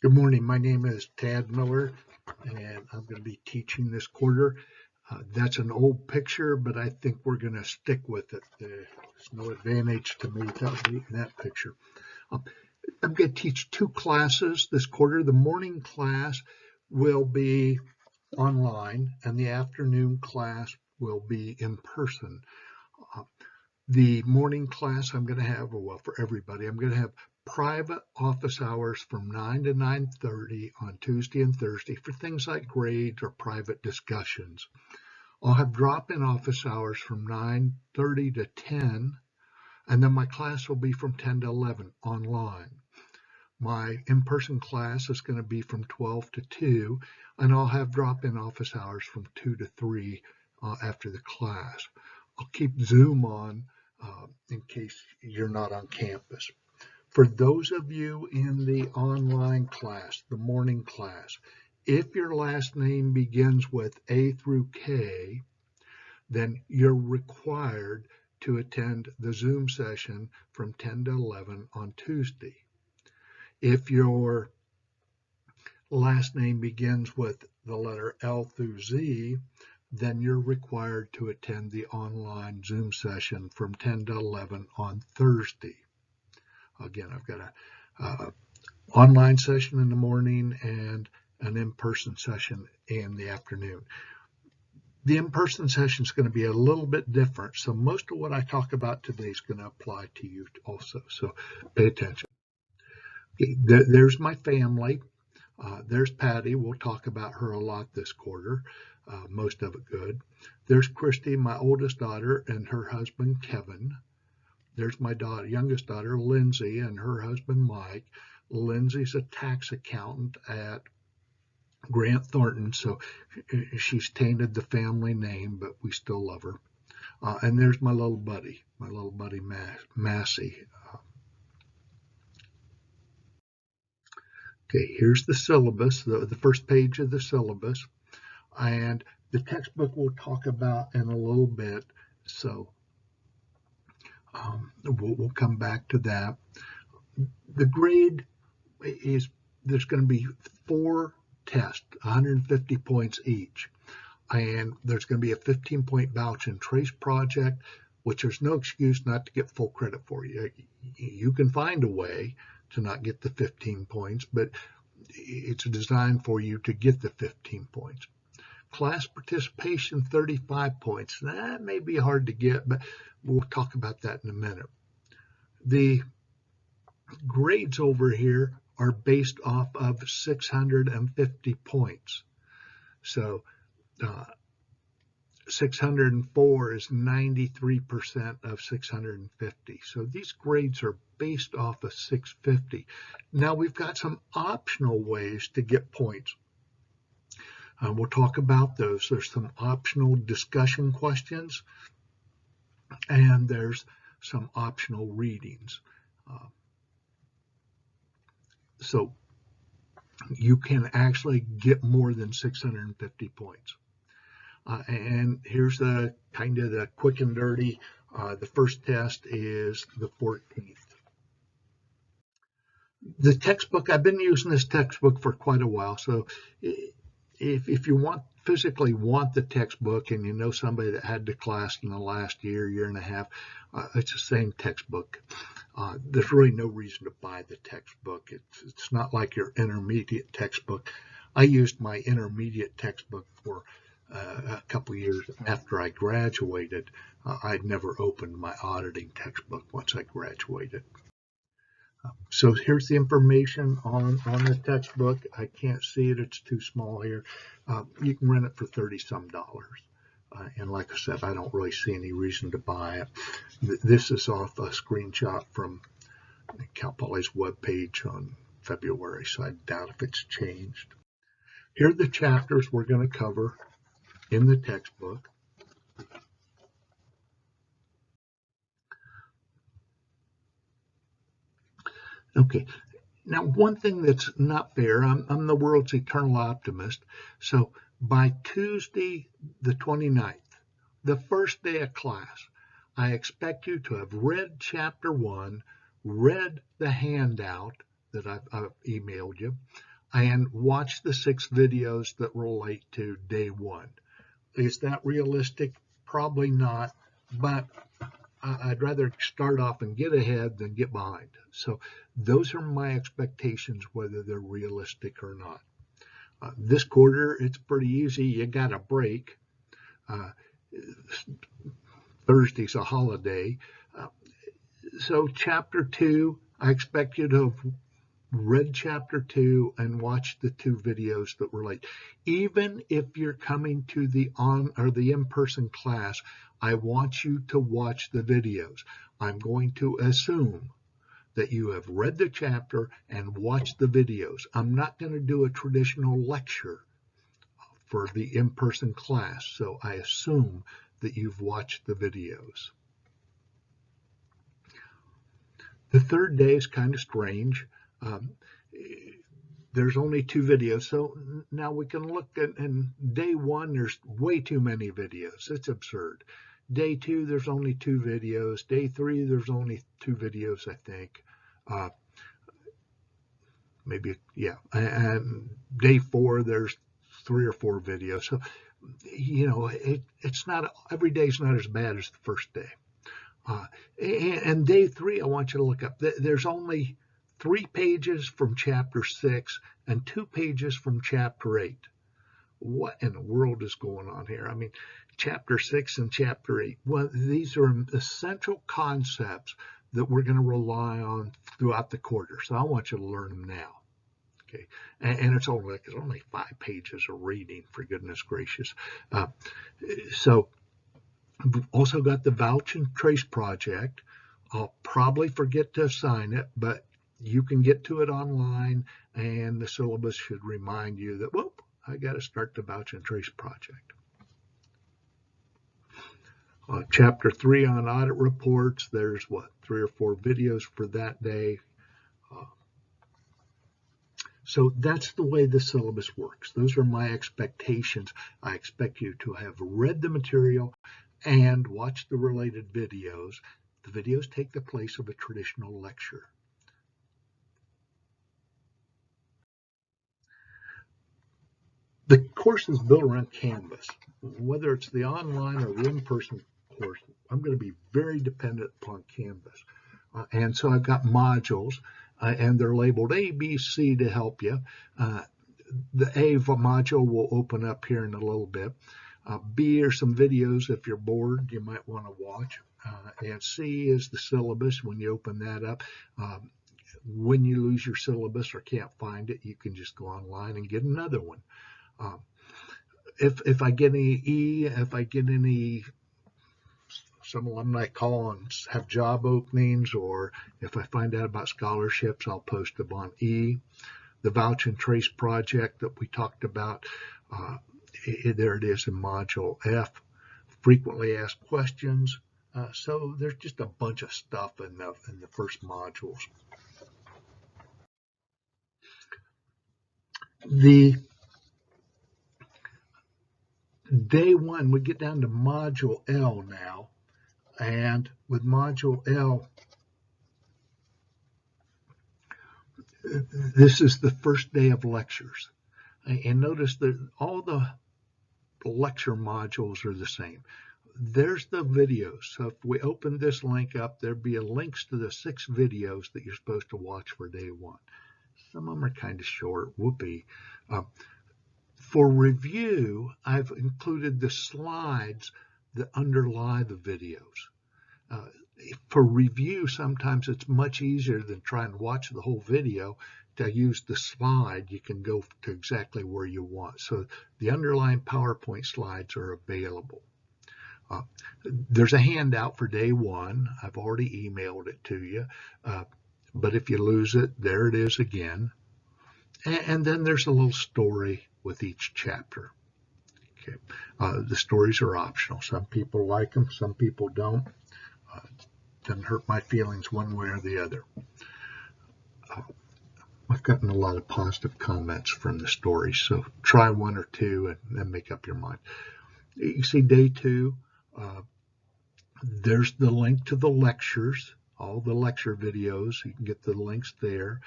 Good morning. My name is Tad Miller, and I'm going to be teaching this quarter. That's an old picture, but I think we're going to stick with it. There's no advantage to me without that picture. I'm going to teach two classes this quarter. The morning class will be online, and the afternoon class will be in person. The morning class I'm going to have, well, for everybody, I'm going to have private office hours from 9 to 9:30 on Tuesday and Thursday for things like grades or private discussions. I'll have drop-in office hours from 9:30 to 10, and then my class will be from 10 to 11 online. My in-person class is going to be from 12 to 2, and I'll have drop-in office hours from 2 to 3 after the class. I'll keep Zoom on in case you're not on campus. For those of you in the online class, the morning class, if your last name begins with A through K, then you're required to attend the Zoom session from 10 to 11 on Tuesday. If your last name begins with the letter L through Z, then you're required to attend the online Zoom session from 10 to 11 on Thursday. Again, I've got an online session in the morning and an in-person session in the afternoon. The in-person session is going to be a little bit different, so most of what I talk about today is going to apply to you also, so pay attention. Okay, there's my family. There's Patty. We'll talk about her a lot this quarter, most of it good. There's Christy, my oldest daughter, and her husband, Kevin. There's my youngest daughter, Lindsay, and her husband, Mike. Lindsay's a tax accountant at Grant Thornton, so she's tainted the family name, but we still love her. And there's my little buddy Massey. Okay, here's the syllabus, the first page of the syllabus, and the textbook we'll talk about in a little bit, so we'll come back to that. The grade is, there's going to be 4 tests, 150 points each, and there's going to be a 15-point vouch and trace project, which there's no excuse not to get full credit for. You can find a way to not get the 15 points, but it's designed for you to get the 15 points. Class participation, 35 points. That may be hard to get, but we'll talk about that in a minute. The grades over here are based off of 650 points. So 604 is 93% of 650. So these grades are based off of 650. Now we've got some optional ways to get points. We'll talk about those. There's some optional discussion questions, and there's some optional readings. So you can actually get more than 650 points. And here's the kind of the quick and dirty. The first test is the 14th. The textbook, I've been using this textbook for quite a while, so if you physically want the textbook and you know somebody that had the class in the last year and a half, it's the same textbook. There's really no reason to buy the textbook. It's not like your intermediate textbook. I used my intermediate textbook for a couple years after I graduated. I'd never opened my auditing textbook once I graduated. So here's the information on the textbook. I can't see it, it's too small here. You can rent it for $30-some. And like I said, I don't really see any reason to buy it. This is off a screenshot from Cal Poly's webpage on February, so I doubt if it's changed. Here are the chapters we're going to cover in the textbook. Okay, now one thing that's not fair, I'm the world's eternal optimist, so by Tuesday the 29th, the first day of class, I expect you to have read chapter 1, read the handout that I've emailed you, and watch the 6 videos that relate to day 1. Is that realistic? Probably not, but I'd rather start off and get ahead than get behind. So those are my expectations, whether they're realistic or not. This quarter, it's pretty easy. You got a break. Thursday's a holiday. So chapter 2, I expect you to have read chapter 2 and watched the 2 videos that relate. Even if you're coming to the in-person class, I want you to watch the videos. I'm going to assume that you have read the chapter and watched the videos. I'm not going to do a traditional lecture for the in-person class, so I assume that you've watched the videos. The third day is kind of strange. There's only 2 videos, so now we can look at, in day 1, there's way too many videos. It's absurd. Day 2, there's only 2 videos. Day 3, there's only 2 videos, I think. Maybe, yeah. And day 4, there's 3 or 4 videos. So, it's not, every day's not as bad as the first day. And day 3, I want you to look up. There's only 3 pages from chapter 6 and 2 pages from chapter 8. What in the world is going on here? I mean, chapter 6 and chapter 8. Well, these are essential concepts that we're going to rely on throughout the quarter. So I want you to learn them now. Okay, and it's only 5 pages of reading, for goodness gracious. So we've also got the Vouch and Trace project. I'll probably forget to assign it, but you can get to it online, and the syllabus should remind you that, whoop, I got to start the Vouch and Trace project. Chapter 3 on audit reports, there's 3 or 4 videos for that day. So that's the way the syllabus works. Those are my expectations. I expect you to have read the material and watched the related videos. The videos take the place of a traditional lecture. The course is built around Canvas. Whether it's the online or the in-person course, I'm going to be very dependent upon Canvas. And so I've got modules, and they're labeled A, B, C to help you. The A module will open up here in a little bit. B are some videos if you're bored you might want to watch. And C is the syllabus. When you open that up, when you lose your syllabus or can't find it, you can just go online and get another one. If I get any E, if I get any, some alumni call and have job openings, or if I find out about scholarships, I'll post them on E. The Vouch and Trace project that we talked about, there it is in module F. Frequently asked questions. So there's just a bunch of stuff in the first modules. The day 1, we get down to module L now. And with module L, this is the first day of lectures. And notice that all the lecture modules are the same. There's the videos. So if we open this link up, there'd be links to the 6 videos that you're supposed to watch for day 1. Some of them are kind of short. Whoopee. For review, I've included the slides that underlie the videos. For review, sometimes it's much easier than trying to watch the whole video. To use the slide, you can go to exactly where you want. So the underlying PowerPoint slides are available. There's a handout for day 1. I've already emailed it to you. But if you lose it, there it is again. And then there's a little story with each chapter. Okay. The stories are optional. Some people like them, some people don't. Doesn't hurt my feelings one way or the other. I've gotten a lot of positive comments from the stories, so try 1 or 2 and then make up your mind. You see day 2, there's the link to the lectures. all the lecture videos. You can get the links there.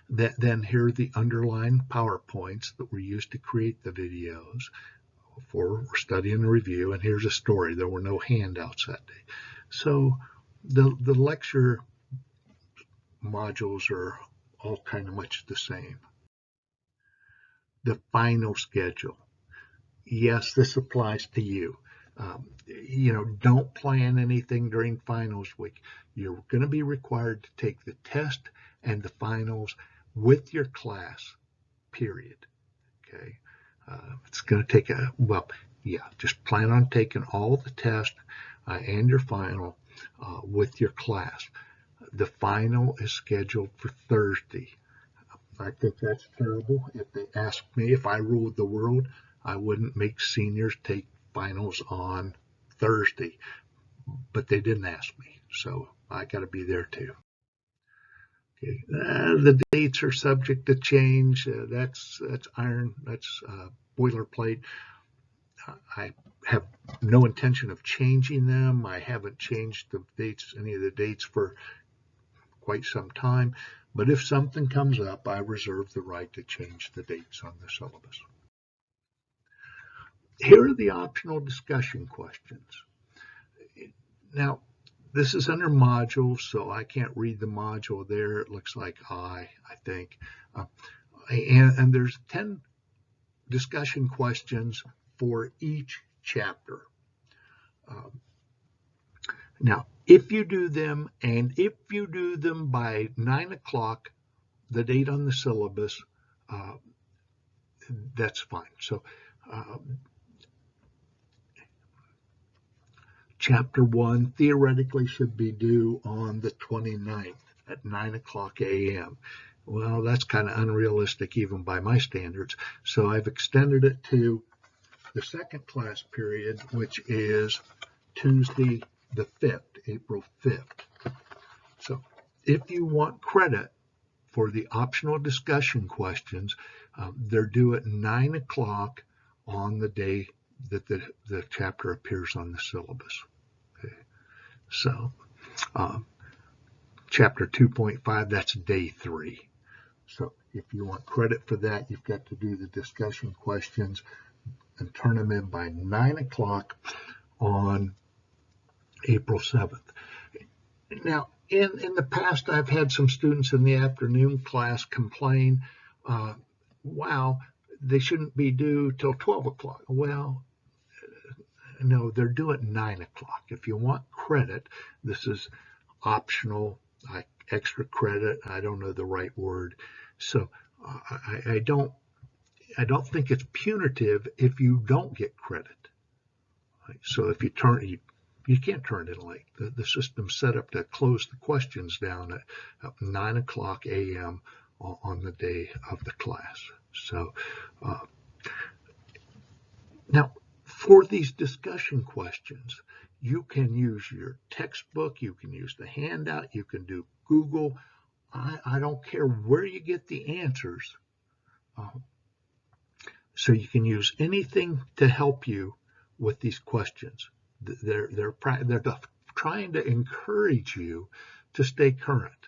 Then here are the underlined PowerPoints that were used to create the videos for study and review. And here's a story. There were no handouts that day. So the lecture modules are all kind of much the same. The final schedule. Yes, this applies to you. Don't plan anything during finals week. You're going to be required to take the test and the finals with your class, period. Okay. It's going to take just plan on taking all the tests and your final with your class. The final is scheduled for Thursday. I think that's terrible. If they asked me if I ruled the world, I wouldn't make seniors take finals on Thursday, but they didn't ask me, so I got to be there too. Okay. The dates are subject to change. That's iron. That's boilerplate. I have no intention of changing them. I haven't changed the dates, any of the dates, for quite some time. But if something comes up, I reserve the right to change the dates on the syllabus. Here are the optional discussion questions. Now, this is under modules, so I can't read the module there. It looks like I think. And there's 10 discussion questions for each chapter. Now, if you do them, and if you do them by 9 o'clock, the date on the syllabus, that's fine. So, Chapter 1 theoretically should be due on the 29th at 9 o'clock a.m. Well, that's kind of unrealistic even by my standards. So I've extended it to the second class period, which is Tuesday the 5th, April 5th. So if you want credit for the optional discussion questions, they're due at 9 o'clock on the day that the chapter appears on the syllabus. Okay. So chapter 2.5, that's day 3. So if you want credit for that, you've got to do the discussion questions and turn them in by 9 o'clock on April 7th. Now, in the past, I've had some students in the afternoon class complain, wow, they shouldn't be due till 12 o'clock. Well, no, they're due at 9 o'clock. If you want credit, this is optional, like extra credit. I don't know the right word. So I don't think it's punitive if you don't get credit. So if you can't turn it in late. The system's set up to close the questions down at 9 o'clock a.m. on the day of the class. So now, for these discussion questions, you can use your textbook, you can use the handout, you can do Google. I don't care where you get the answers. So you can use anything to help you with these questions. They're trying to encourage you to stay current.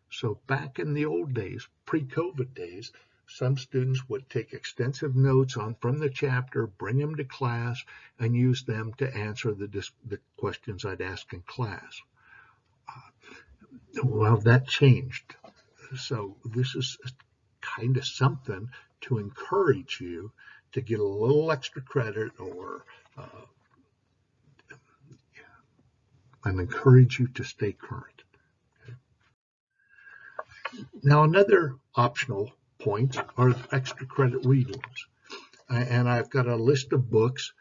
So back in the old days, pre-COVID days, some students would take extensive notes from the chapter, bring them to class, and use them to answer the questions I'd ask in class. Well, that changed. So this is kind of something to encourage you to get a little extra credit and encourage you to stay current. Okay. Now, another optional point are extra credit readings. And I've got a list of books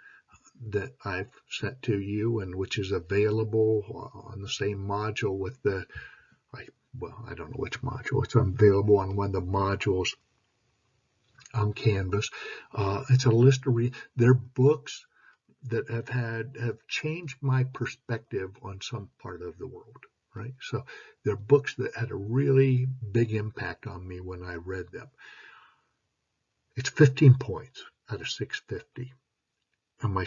that I've sent to you and which is available on the same module with I don't know which module. It's available on one of the modules on Canvas. It's a list of they're books that have changed my perspective on some part of the world, right? So they're books that had a really big impact on me when I read them. It's 15 points out of 650. And my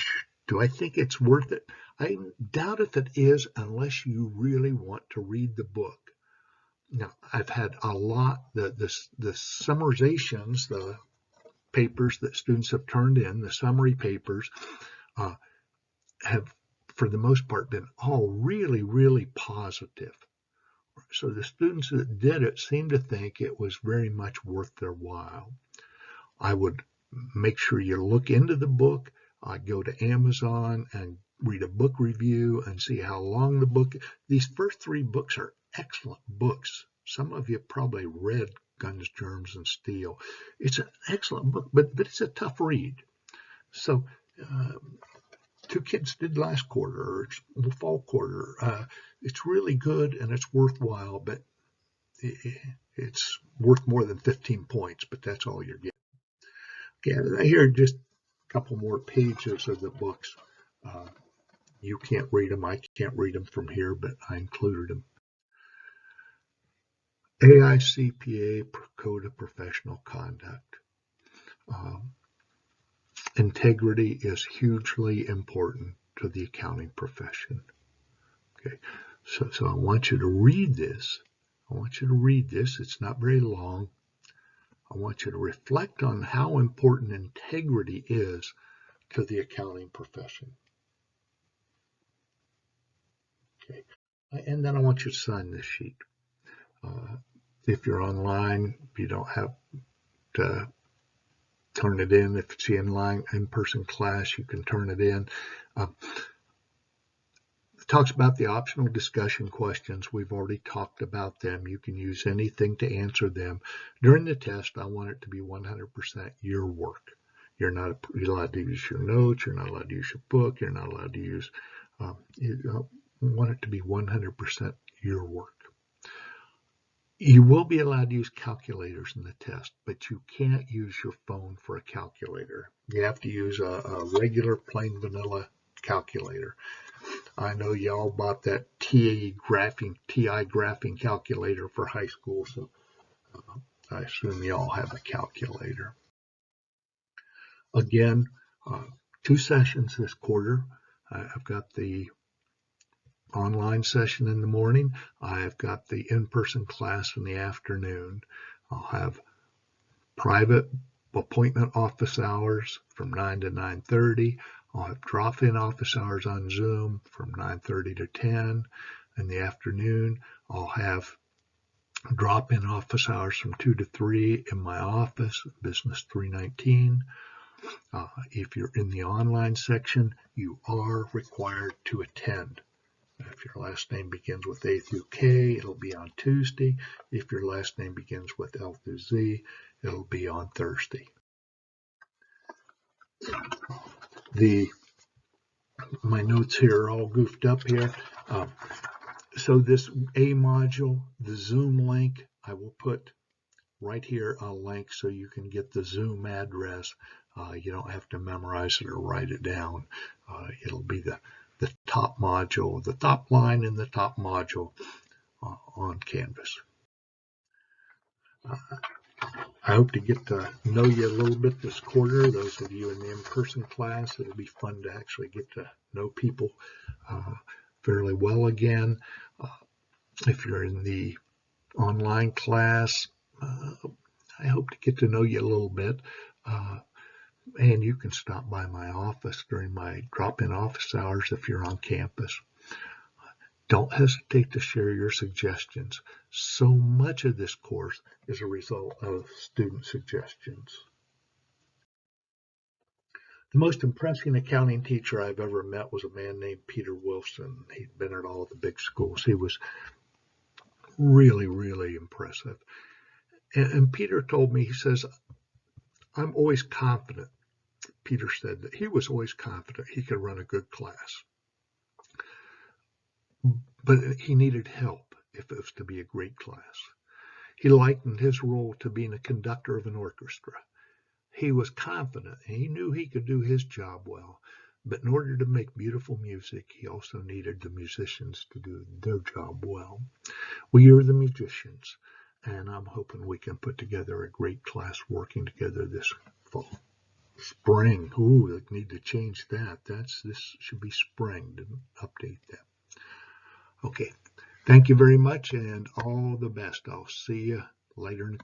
Do I think it's worth it? I doubt if it is unless you really want to read the book. Now, I've had a lot, the summarizations, the papers that students have turned in, the summary papers, have, for the most part, been all really, really positive. So the students that did it seem to think it was very much worth their while. I would make sure you look into the book. I'd go to Amazon and read a book review and see how long the book. These first 3 books are excellent books. Some of you probably read Guns, Germs, and Steel. It's an excellent book, but it's a tough read. So 2 kids did last quarter, or the fall quarter. It's really good and it's worthwhile, but it's worth more than 15 points, but that's all you're getting. Okay, here are just a couple more pages of the books. You can't read them. I can't read them from here, but I included them. AICPA Code of Professional Conduct. Integrity is hugely important to the accounting profession. Okay, so I want you to read this. It's not very long. I want you to reflect on how important integrity is to the accounting profession. Okay, and then I want you to sign this sheet. If you're online, you don't have to turn it in. If it's in-person class, you can turn it in. It talks about the optional discussion questions. We've already talked about them. You can use anything to answer them. During the test, I want it to be 100% your work. You're not allowed to use your notes. You're not allowed to use your book. You're not allowed to use, you want it to be 100% your work. You will be allowed to use calculators in the test, but you can't use your phone for a calculator. You have to use a regular plain vanilla calculator. I know y'all bought that TI graphing calculator for high school, so I assume y'all have a calculator. Again, 2 sessions this quarter. I've got the online session in the morning. I've got the in-person class in the afternoon. I'll have private appointment office hours from 9 to 9:30. I'll have drop-in office hours on Zoom from 9:30 to 10. In the afternoon, I'll have drop-in office hours from 2 to 3 in my office, Business 319. If you're in the online section, you are required to attend. If your last name begins with A through K, it'll be on Tuesday. If your last name begins with L through Z, it'll be on Thursday. My notes here are all goofed up here. So this A module, the Zoom link, I will put right here a link so you can get the Zoom address. You don't have to memorize it or write it down. It'll be the top module, the top line in the top module on Canvas. I hope to get to know you a little bit this quarter. Those of you in the in-person class, it'll be fun to actually get to know people fairly well again. If you're in the online class, I hope to get to know you a little bit. And you can stop by my office during my drop-in office hours if you're on campus. Don't hesitate to share your suggestions. So much of this course is a result of student suggestions. The most impressive accounting teacher I've ever met was a man named Peter Wilson. He'd been at all the big schools. He was really, really impressive. And Peter told me, he says, I'm always confident. Peter said that he was always confident he could run a good class. But he needed help if it was to be a great class. He likened his role to being a conductor of an orchestra. He was confident and he knew he could do his job well, but in order to make beautiful music, he also needed the musicians to do their job well. We are the musicians, and I'm hoping we can put together a great class working together this fall. Spring. Ooh, I need to change that. This should be spring. Didn't update that. Okay. Thank you very much and all the best. I'll see you later in the